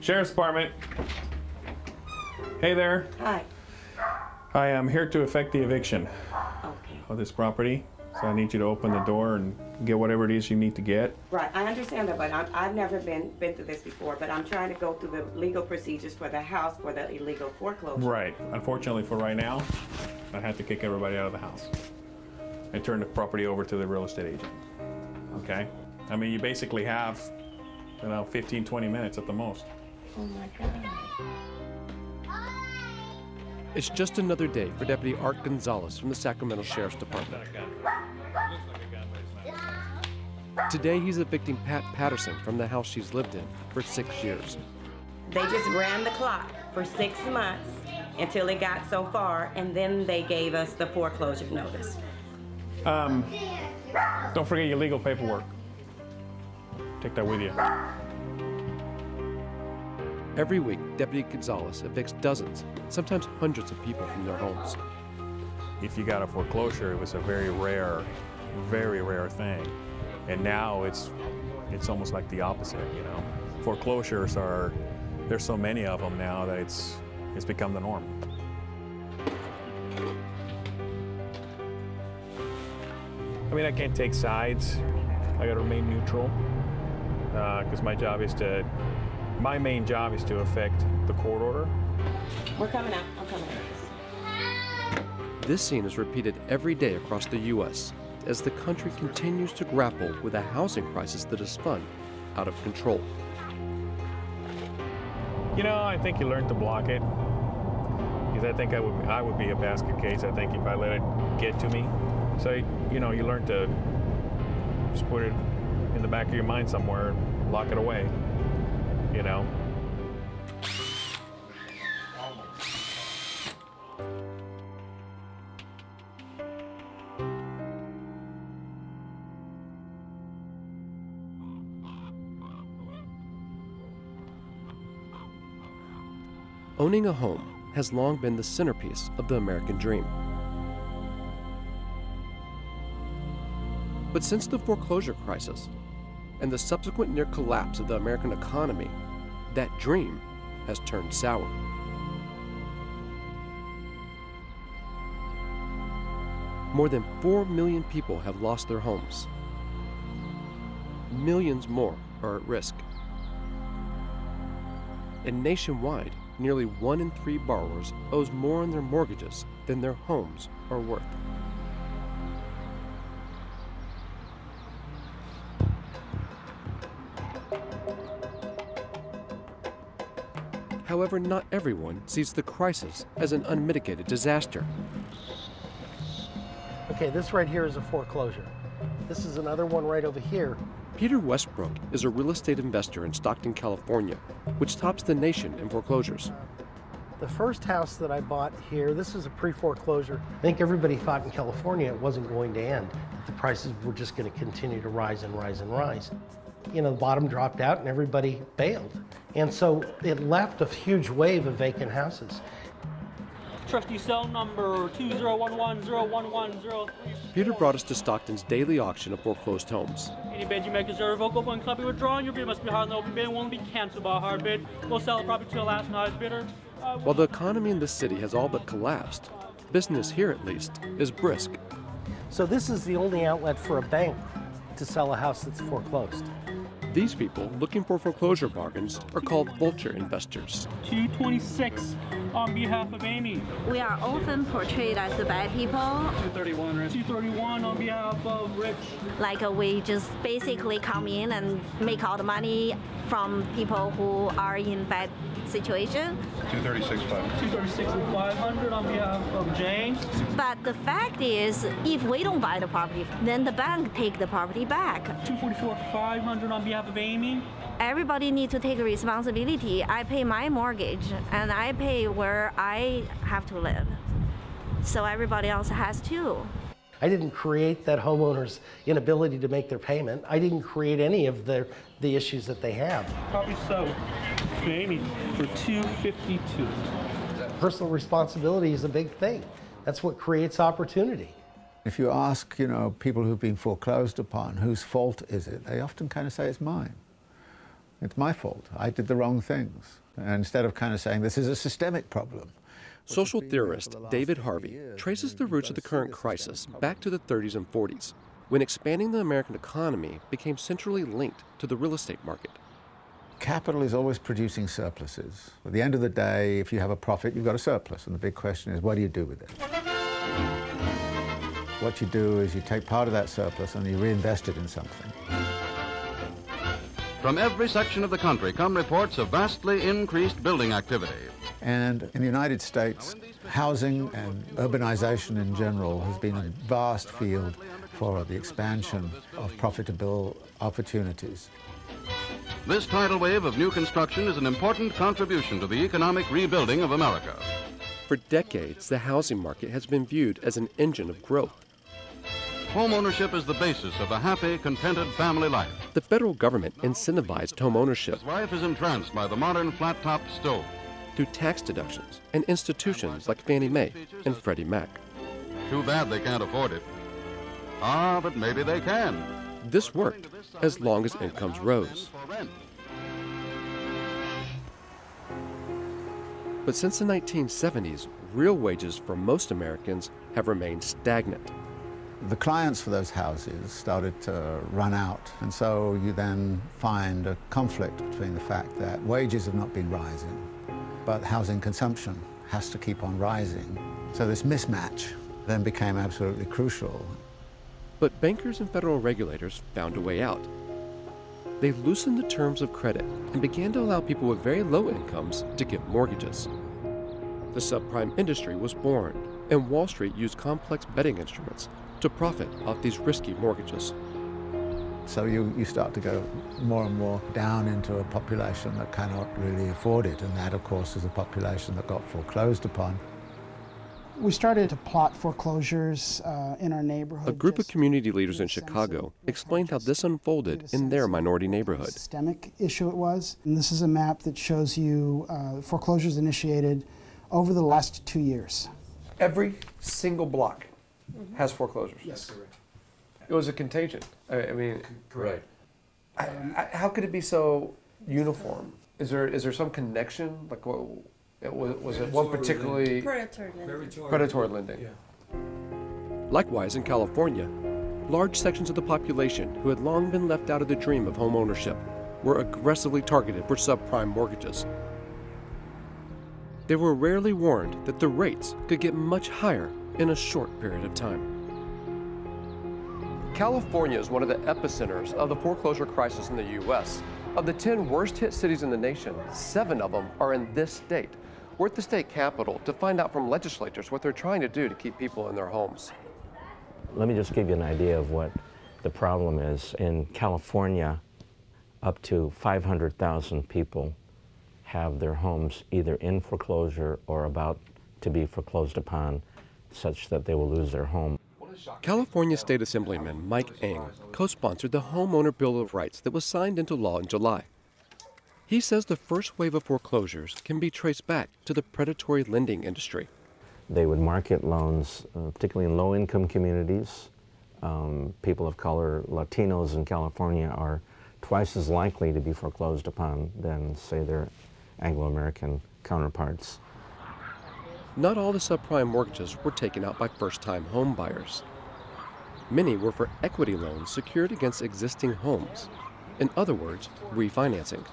Sheriff's Department. Hey there. Hi. I am here to effect the eviction Okay. of this property. So I need you to open the door and get whatever it is you need to get. Right, I understand that, but I've never been through this before, but I'm trying to go through the legal procedures for the house for the illegal foreclosure. Right. Unfortunately for right now, I had to kick everybody out of the house and turn the property over to the real estate agent. Okay? I mean, you basically have, 15, 20 minutes at the most. Oh my God. It's just another day for Deputy Art Gonzalez from the Sacramento Sheriff's Department. Today, he's evicting Pat Patterson from the house she's lived in for 6 years. They just ran the clock for 6 months until it got so far, and then they gave us the foreclosure notice. Don't forget your legal paperwork. Take that with you. Every week, Deputy Gonzalez evicts dozens, sometimes hundreds of people from their homes. If you got a foreclosure, it was a very rare thing. And now it's almost like the opposite, Foreclosures there's so many of them now that it's become the norm. I mean, I can't take sides. I gotta remain neutral, because my main job is to effect the court order. We're coming out. I'm coming out. This scene is repeated every day across the U.S. as the country continues to grapple with a housing crisis that is spun out of control. I think you learn to block it, because I think I would be a basket case, I think, if I let it get to me. So, you learn to just put it in the back of your mind somewhere and lock it away, Owning a home has long been the centerpiece of the American dream. But since the foreclosure crisis and the subsequent near collapse of the American economy, that dream has turned sour. More than 4 million people have lost their homes. Millions more are at risk. And nationwide, nearly 1 in 3 borrowers owes more on their mortgages than their homes are worth. However, not everyone sees the crisis as an unmitigated disaster. Okay, this right here is a foreclosure. This is another one right over here. Peter Westbrook is a real estate investor in Stockton, California, which tops the nation in foreclosures. The first house that I bought here, this is a pre-foreclosure. I think everybody thought in California it wasn't going to end, that the prices were just going to continue to rise and rise and rise. The bottom dropped out and everybody bailed. And so it left a huge wave of vacant houses. Trustee cell number 2011011103. Peter brought us to Stockton's daily auction of foreclosed homes. Any bid you make is irrevocable and cannot be withdrawn. Your bid must be higher than the open bid and won't be canceled by a hard bid. We'll sell the property to the last and highest bidder. While the economy in the city has all but collapsed, business here at least is brisk. So this is the only outlet for a bank to sell a house that's foreclosed. These people looking for foreclosure bargains are called vulture investors. 226 on behalf of Amy. We are often portrayed as the bad people. 231, right? 231 on behalf of Rich. Like we just basically come in and make all the money from people who are in bad situation. 236 and 500 on behalf of James. But the fact is, if we don't buy the property, then the bank take the property back. 244 500 on behalf of Amy. Everybody needs to take responsibility. I pay my mortgage and I pay where I have to live. So everybody else has too. I didn't create that homeowner's inability to make their payment. I didn't create any of the issues that they have. Property sold to Amy for 252. Personal responsibility is a big thing. That's what creates opportunity. If you ask, people who've been foreclosed upon, whose fault is it, they often kind of say it's mine. It's my fault. I did the wrong things. And instead of kind of saying this is a systemic problem. Social theorist David Harvey traces the roots of the current crisis back to the 30s and 40s, when expanding the American economy became centrally linked to the real estate market. Capital is always producing surpluses. At the end of the day, if you have a profit, you've got a surplus. And the big question is, what do you do with it? What you do is you take part of that surplus and you reinvest it in something. From every section of the country come reports of vastly increased building activity. And in the United States, housing and urbanization in general has been a vast field for the expansion of profitable opportunities. This tidal wave of new construction is an important contribution to the economic rebuilding of America. For decades, the housing market has been viewed as an engine of growth. Home ownership is the basis of a happy, contented family life. The federal government incentivized home ownership. His wife is entranced by the modern flat-topped stove. Through tax deductions and institutions like Fannie Mae and Freddie Mac. Too bad they can't afford it. Ah, but maybe they can. This worked as long as incomes rose. But since the 1970s, real wages for most Americans have remained stagnant. The clients for those houses started to run out, and so you then find a conflict between the fact that wages have not been rising, but housing consumption has to keep on rising. So this mismatch then became absolutely crucial. But bankers and federal regulators found a way out. They loosened the terms of credit and began to allow people with very low incomes to get mortgages. The subprime industry was born, and Wall Street used complex betting instruments to profit off these risky mortgages. So you start to go more and more down into a population that cannot really afford it, and that, of course, is a population that got foreclosed upon. We started to plot foreclosures in our neighborhood. A group of community leaders in Chicago explained how this unfolded in their minority neighborhood. Systemic issue it was. And this is a map that shows you foreclosures initiated over the last 2 years. Every single block has foreclosures. Yes, correct. It was a contagion. I mean, Correct. How could it be so uniform? Is there some connection? Like, what was it one particularly predatory lending? Yeah. Likewise, in California, large sections of the population who had long been left out of the dream of home ownership were aggressively targeted for subprime mortgages. They were rarely warned that the rates could get much higher in a short period of time. California is one of the epicenters of the foreclosure crisis in the U.S. Of the 10 worst hit cities in the nation, 7 of them are in this state. We're at the state capitol to find out from legislators what they're trying to do to keep people in their homes. Let me just give you an idea of what the problem is. In California, up to 500,000 people have their homes either in foreclosure or about to be foreclosed upon, such that they will lose their home. California State Assemblyman Mike Eng co-sponsored the Homeowner Bill of Rights that was signed into law in July. He says the first wave of foreclosures can be traced back to the predatory lending industry. They would market loans, particularly in low-income communities. People of color, Latinos in California, are twice as likely to be foreclosed upon than, say, their Anglo-American counterparts. Not all the subprime mortgages were taken out by first-time home buyers. Many were for equity loans secured against existing homes. In other words, refinancing.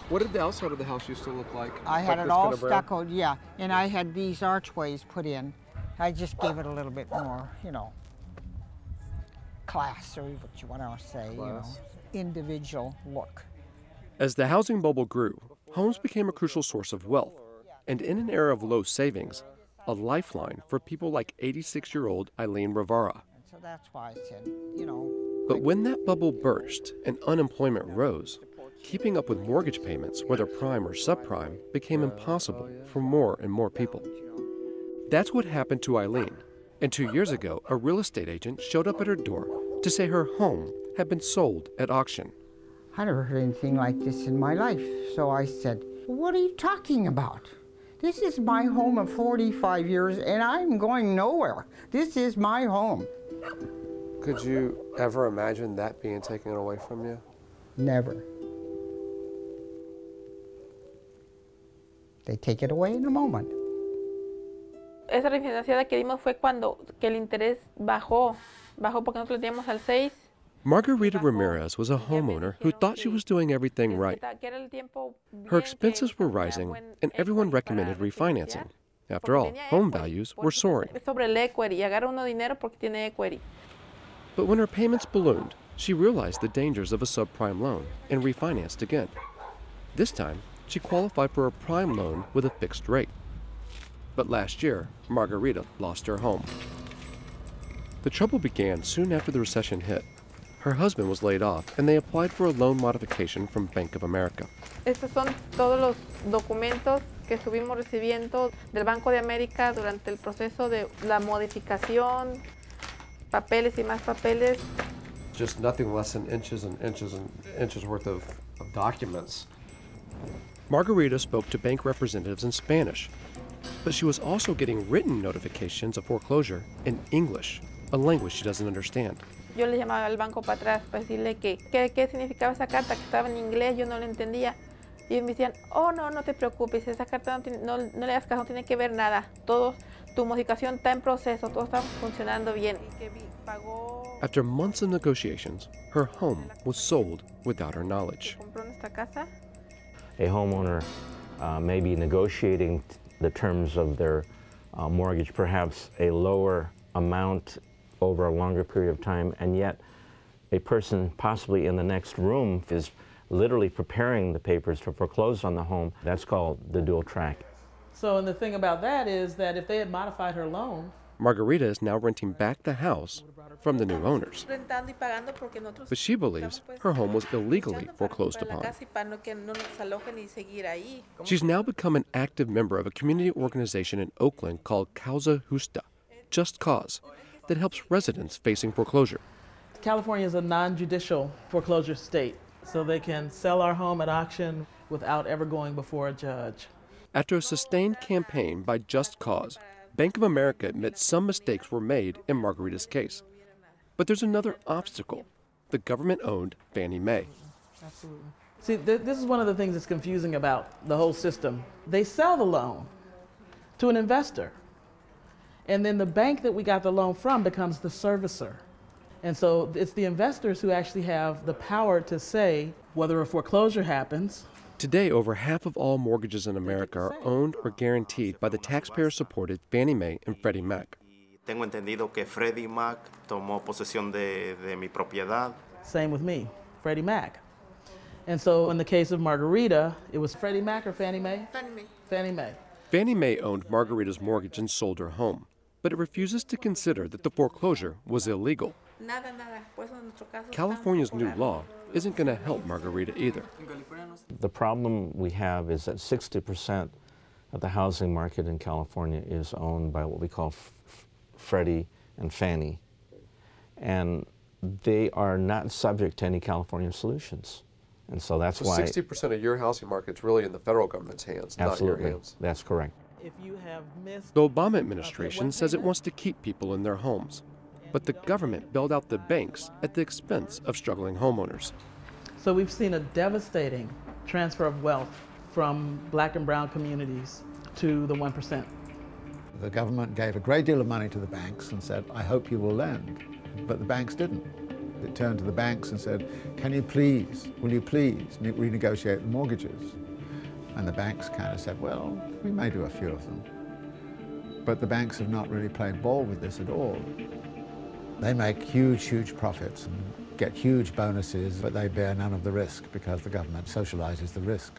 What did the outside of the house used to look like? I had it all stuccoed, yeah, and I had these archways put in. I just gave it a little bit more, you know, class, or what you want to say, you know, individual look. As the housing bubble grew, homes became a crucial source of wealth, and in an era of low savings, a lifeline for people like 86-year-old Eileen Rivera. So that's why I said, you know. But when that bubble burst and unemployment rose, keeping up with mortgage payments, whether prime or subprime, became impossible for more and more people. That's what happened to Eileen. And 2 years ago, a real estate agent showed up at her door to say her home had been sold at auction. I never heard anything like this in my life. So I said, what are you talking about? This is my home of 45 years, and I'm going nowhere. This is my home. Could you ever imagine that being taken away from you? Never. They take it away in a moment. Esa refinanciada que dimos fue cuando que el interés bajó porque nosotros lo teníamos al 6. Margarita Ramirez was a homeowner who thought she was doing everything right. Her expenses were rising, and everyone recommended refinancing. After all, home values were soaring. Sobre el equity, y agarra uno dinero porque tiene equity. But when her payments ballooned, she realized the dangers of a subprime loan and refinanced again. This time, she qualified for a prime loan with a fixed rate. But last year, Margarita lost her home. The trouble began soon after the recession hit. Her husband was laid off, and they applied for a loan modification from Bank of America. Estos son todos los documentos que estuvimos recibiendo del Banco de América durante el proceso de la modificación, papeles y más papeles. Just nothing less than inches and inches and inches worth of documents. Margarita spoke to bank representatives in Spanish, but she was also getting written notifications of foreclosure in English, a language she doesn't understand. Yo le llamaba al banco para atrás para decirle qué significaba esa carta, que estaba en inglés, yo no la entendía. Y ellos me decían, oh, no te preocupes, esa carta no le das caso, no tiene que ver nada. Tu modificación está en proceso, todo está funcionando bien. After months of negotiations, her home was sold without her knowledge. Compró nuestra casa. A homeowner may be negotiating the terms of their mortgage, perhaps a lower amount over a longer period of time, and yet a person possibly in the next room is literally preparing the papers to foreclose on the home. That's called the dual track. So, and the thing about that is that if they had modified her loan, Margarita is now renting back the house from the new owners. But she believes her home was illegally foreclosed upon. She's now become an active member of a community organization in Oakland called Causa Justa, Just Cause, that helps residents facing foreclosure. California is a non-judicial foreclosure state, so they can sell our home at auction without ever going before a judge. After a sustained campaign by Just Cause, Bank of America admits some mistakes were made in Margarita's case. But there's another obstacle, the government-owned Fannie Mae. Absolutely. See, this is one of the things that's confusing about the whole system. They sell the loan to an investor, and then the bank that we got the loan from becomes the servicer. And so it's the investors who actually have the power to say whether a foreclosure happens. Today, over half of all mortgages in America are owned or guaranteed by the taxpayer-supported Fannie Mae and Freddie Mac. Tengo entendido que Freddie Mac tomó posesión de mi propiedad. Same with me, Freddie Mac. And so in the case of Margarita, it was Freddie Mac or Fannie Mae? Fannie Mae. Fannie Mae. Fannie Mae owned Margarita's mortgage and sold her home, but it refuses to consider that the foreclosure was illegal. California's new law isn't going to help Margarita either. The problem we have is that 60% of the housing market in California is owned by what we call Freddie and Fannie, and they are not subject to any California solutions. And so that's why 60% of your housing market's really in the federal government's hands, absolutely, not your hands. That's correct. If you have missed the Obama administration says it wants to keep people in their homes, but the government bailed out the banks at the expense of struggling homeowners. So we've seen a devastating transfer of wealth from black and brown communities to the 1%. The government gave a great deal of money to the banks and said, I hope you will lend, but the banks didn't. It turned to the banks and said, will you please renegotiate the mortgages? And the banks kind of said, well, we may do a few of them. But the banks have not really played ball with this at all. They make huge, huge profits and get huge bonuses, but they bear none of the risk because the government socializes the risk.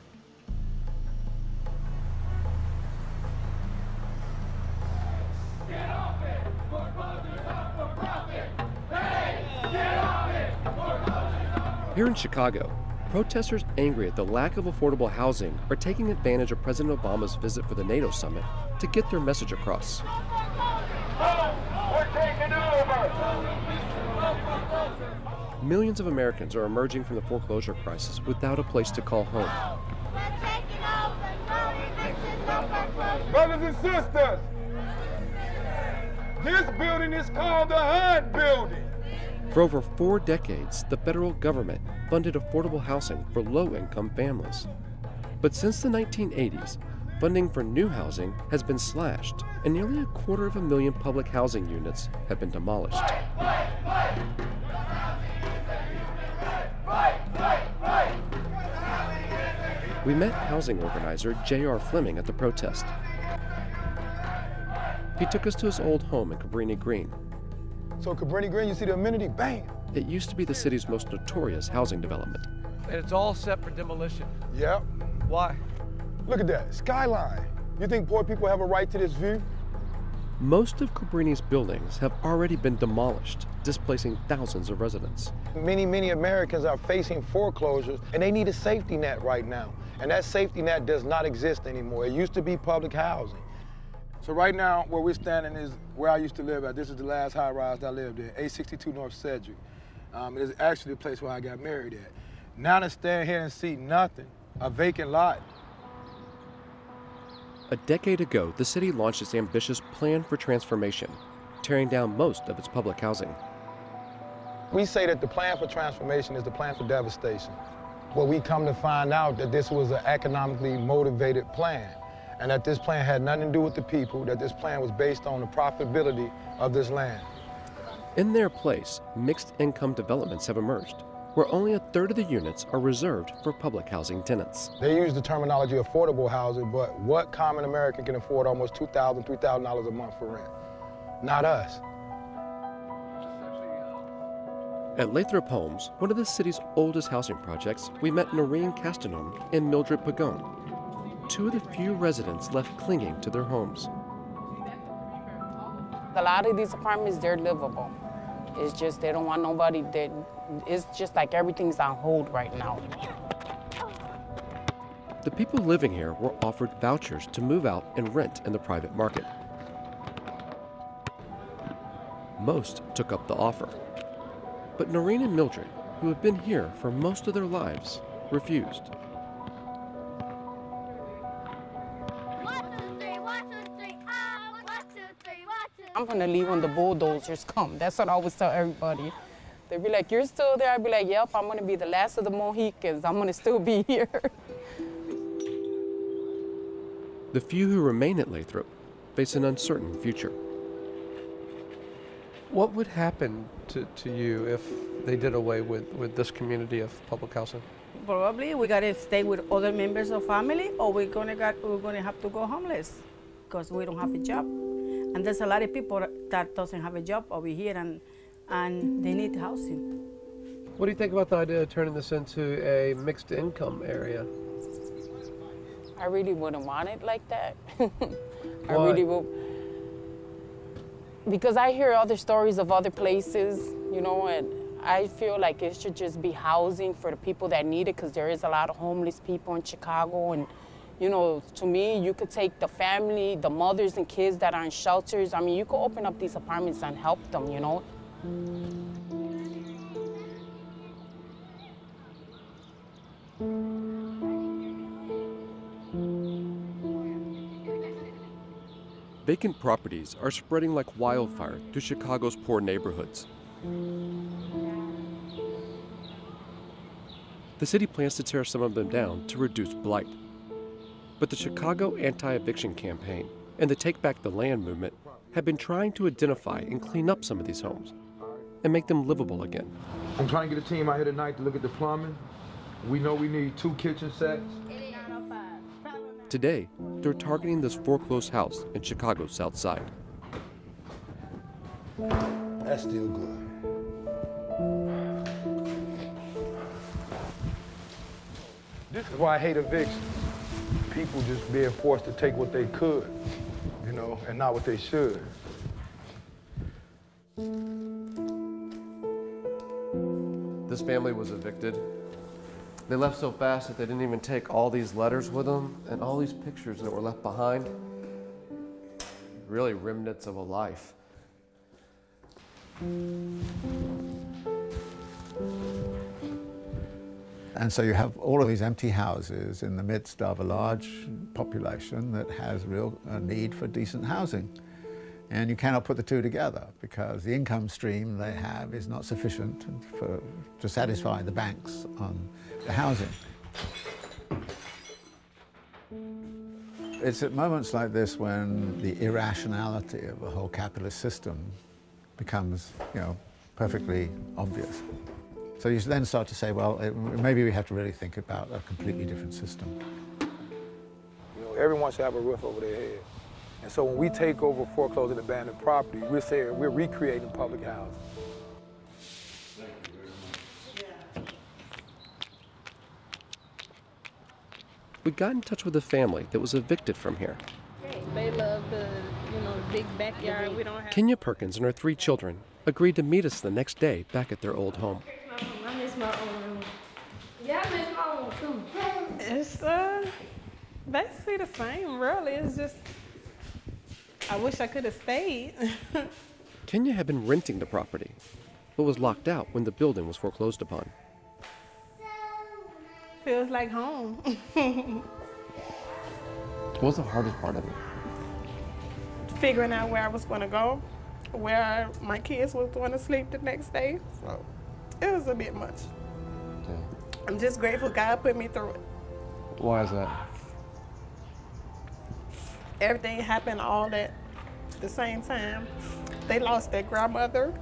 Here in Chicago, protesters angry at the lack of affordable housing are taking advantage of President Obama's visit for the NATO summit to get their message across. We're taking over! Millions of Americans are emerging from the foreclosure crisis without a place to call home. Brothers and sisters, this building is called the HUD building. For over 4 decades, the federal government funded affordable housing for low-income families. But since the 1980s, funding for new housing has been slashed, and nearly 250,000 public housing units have been demolished. We met housing organizer J.R. Fleming at the protest. He took us to his old home in Cabrini Green. So Cabrini Green, you see the amenity, bang! It used to be the city's most notorious housing development. And it's all set for demolition. Yep. Why? Look at that, skyline. You think poor people have a right to this view? Most of Cabrini's buildings have already been demolished, displacing thousands of residents. Many Americans are facing foreclosures, and they need a safety net right now. And that safety net does not exist anymore. It used to be public housing. So right now, where we're standing is where I used to live at. This is the last high-rise I lived in, 862 North Cedric. It is actually the place where I got married at. Now to stand here and see nothing, a vacant lot. A decade ago, the city launched its ambitious Plan for Transformation, tearing down most of its public housing. We say that the plan for transformation is the plan for devastation. Well, we come to find out that this was an economically motivated plan, and that this plan had nothing to do with the people, that this plan was based on the profitability of this land. In their place, mixed income developments have emerged, where only 1/3 of the units are reserved for public housing tenants. They use the terminology affordable housing, but what common American can afford almost $2,000, $3,000 a month for rent? Not us. At Lathrop Homes, one of the city's oldest housing projects, we met Noreen Castanon and Mildred Pagon, two of the few residents left clinging to their homes. A lot of these apartments, they're livable. It's just they don't want nobody that, it's just like everything's on hold right now. The people living here were offered vouchers to move out and rent in the private market. Most took up the offer. But Noreen and Mildred, who have been here for most of their lives, refused. I'm gonna leave when the bulldozers come. That's what I always tell everybody. They'd be like, you're still there? I'd be like, yep, I'm gonna be the last of the Mohicans. I'm gonna still be here. The few who remain at Lathrop face an uncertain future. What would happen to you if they did away with this community of public housing? Probably we gotta stay with other members of family, or we're gonna have to go homeless because we don't have a job. And there's a lot of people that doesn't have a job over here, and they need housing. What do you think about the idea of turning this into a mixed income area? I really wouldn't want it like that. I Why? really would. Because I hear other stories of other places, you know, and I feel like it should just be housing for the people that need it, because there is a lot of homeless people in Chicago. And, you know, to me, you could take the family, the mothers and kids that are in shelters. I mean, you could open up these apartments and help them, you know. Vacant properties are spreading like wildfire through Chicago's poor neighborhoods. The city plans to tear some of them down to reduce blight. But the Chicago Anti-Eviction Campaign and the Take Back the Land movement have been trying to identify and clean up some of these homes and make them livable again. I'm trying to get a team out here tonight to look at the plumbing. We know we need 2 kitchen sets. Today, they're targeting this foreclosed house in Chicago's South Side. That's still good. This is why I hate evictions. People just being forced to take what they could, you know, and not what they should. This family was evicted. They left so fast that they didn't even take all these letters with them and all these pictures that were left behind. Really remnants of a life. And so you have all of these empty houses in the midst of a large population that has real need for decent housing. And you cannot put the two together because the income stream they have is not sufficient to satisfy the banks on the housing. It's at moments like this when the irrationality of the whole capitalist system becomes, perfectly obvious. So you then start to say, well, maybe we have to really think about a completely different system. Everyone should have a roof over their head. And so when we take over foreclosed and abandoned property, we're saying we're recreating public housing. We got in touch with a family that was evicted from here. They love the, big backyard. We don't have. Kenya Perkins and her 3 children agreed to meet us the next day back at their old home. I miss my own room. Yeah, I miss my own too. It's basically the same, really. It's just, I wish I could have stayed. Kenya had been renting the property, but was locked out when the building was foreclosed upon. Feels like home. What was the hardest part of it? Figuring out where I was going to go, where my kids was going to sleep the next day. So it was a bit much. Yeah. I'm just grateful God put me through it. Why is that? Everything happened all at the same time. They lost their grandmother,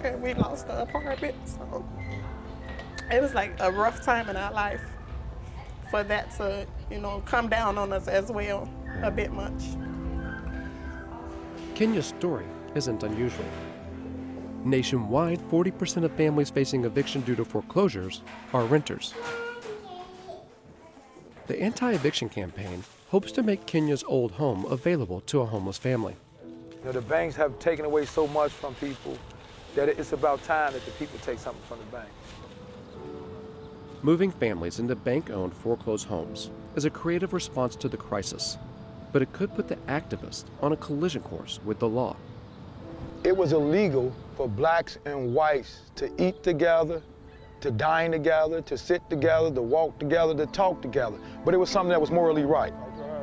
and we lost the apartment. So it was like a rough time in our life for that to, come down on us as well, a bit much. Kenya's story isn't unusual. Nationwide, 40% of families facing eviction due to foreclosures are renters. The anti-eviction campaign hopes to make Kenya's old home available to a homeless family. The banks have taken away so much from people that it's about time that the people take something from the bank. Moving families into bank-owned foreclosed homes is a creative response to the crisis, but it could put the activists on a collision course with the law. It was illegal for blacks and whites to eat together, to dine together, to sit together, to walk together, to talk together. But it was something that was morally right.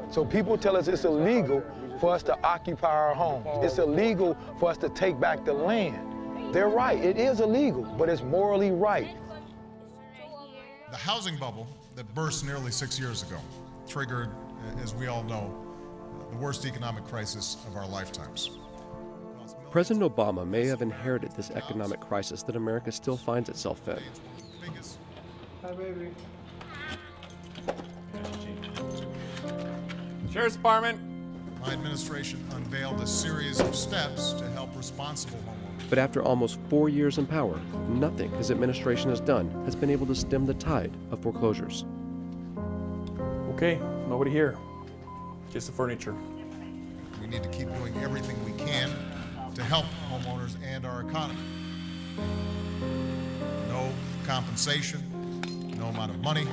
So people tell us it's illegal for us to occupy our homes. It's illegal for us to take back the land. They're right, it is illegal, but it's morally right. The housing bubble that burst nearly 6 years ago triggered, as we all know, the worst economic crisis of our lifetimes. President Obama may have inherited this economic crisis that America still finds itself in. Hi, baby. Sheriff's Department. My administration unveiled a series of steps to help responsible homeowners. But after almost 4 years in power, nothing his administration has done has been able to stem the tide of foreclosures. Okay, nobody here. Just the furniture. We need to keep doing everything we can to help homeowners and our economy. No compensation, no amount of money,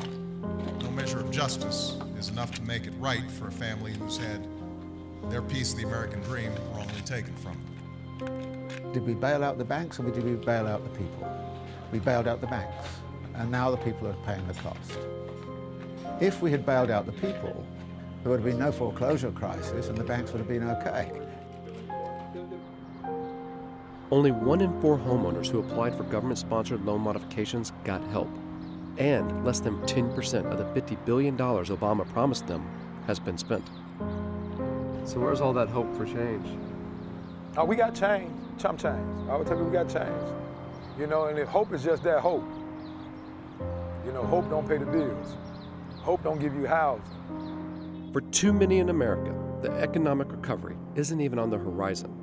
no measure of justice is enough to make it right for a family who's had their piece of the American dream wrongly taken from them. Did we bail out the banks or did we bail out the people? We bailed out the banks, and now the people are paying the cost. If we had bailed out the people, there would have been no foreclosure crisis and the banks would have been okay. Only 1 in 4 homeowners who applied for government-sponsored loan modifications got help, and less than 10% of the $50 billion Obama promised them has been spent. So where's all that hope for change? Oh, we got change, chump change. I would tell you we got change. And if hope is just that hope. Hope don't pay the bills. Hope don't give you housing. For too many in America, the economic recovery isn't even on the horizon.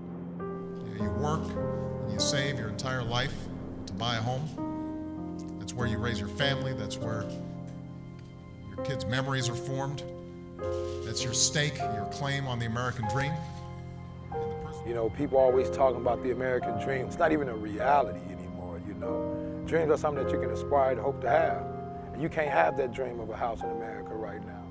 You work and you save your entire life to buy a home. That's where you raise your family. That's where your kids' memories are formed. That's your stake, your claim on the American dream. People always talking about the American dream. It's not even a reality anymore, Dreams are something that you can aspire to hope to have. And you can't have that dream of a house in America right now.